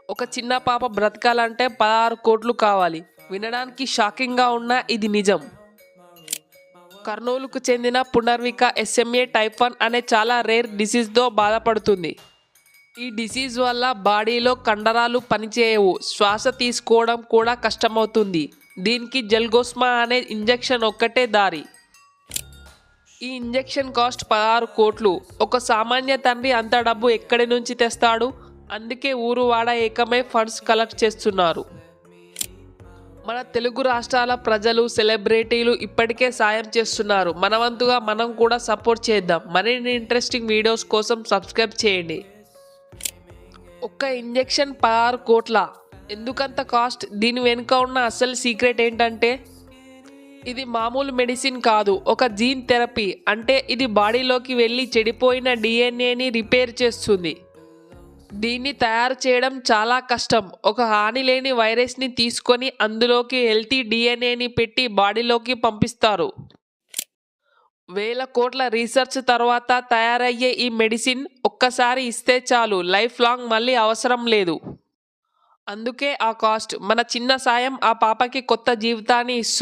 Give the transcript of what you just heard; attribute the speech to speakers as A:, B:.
A: ఒక చిన్న పాప బ్రతకాలంటే 16 కోట్లు కావాలి. వినడానికి షాకింగ్గా ఉన్న ఇది నిజం. కర్నూలుకు చెందిన పునర్విక ఎస్ఎంఏ టైప్ 1 అనే చాలా రేర్ డిసీజ్తో బాధపడుతుంది. ఈ డిసీజ్ వల్ల బాడీలో కండరాలు పనిచేయవు, శ్వాస తీసుకోవడం కూడా కష్టమవుతుంది. దీనికి జల్గోస్మా అనే ఇంజెక్షన్ ఒక్కటే దారి. ఈ ఇంజెక్షన్ కాస్ట్ 16 కోట్లు. ఒక సామాన్య తండ్రి అంత డబ్బు ఎక్కడి నుంచి తెస్తాడు? అందుకే ఊరు వాడ ఏకమై ఫండ్స్ కలెక్ట్ చేస్తున్నారు. మన తెలుగు రాష్ట్రాల ప్రజలు, సెలబ్రిటీలు ఇప్పటికే సాయం చేస్తున్నారు. మన వంతుగా మనం కూడా సపోర్ట్ చేద్దాం. మరిన్ని ఇంట్రెస్టింగ్ వీడియోస్ కోసం సబ్స్క్రైబ్ చేయండి. ఒక్క ఇంజెక్షన్ 16 కోట్ల. ఎందుకంత కాస్ట్? దీని వెనుక ఉన్న అసలు సీక్రెట్ ఏంటంటే, ఇది మామూలు మెడిసిన్ కాదు, ఒక జీన్ థెరపీ. అంటే ఇది బాడీలోకి వెళ్ళి చెడిపోయిన డిఎన్ఏని రిపేర్ చేస్తుంది. దీన్ని తయారు చేయడం చాలా కష్టం. ఒక హాని లేని వైరస్ని తీసుకొని అందులోకి హెల్తీ డిఎన్ఏని పెట్టి బాడీలోకి పంపిస్తారు. వేల కోట్ల రీసెర్చ్ తర్వాత తయారయ్యే ఈ మెడిసిన్ ఒక్కసారి ఇస్తే చాలు, లైఫ్ లాంగ్ మళ్ళీ అవసరం లేదు. అందుకే ఆ కాస్ట్. మన చిన్న సాయం ఆ పాపకి కొత్త జీవితాన్ని ఇస్తుంది.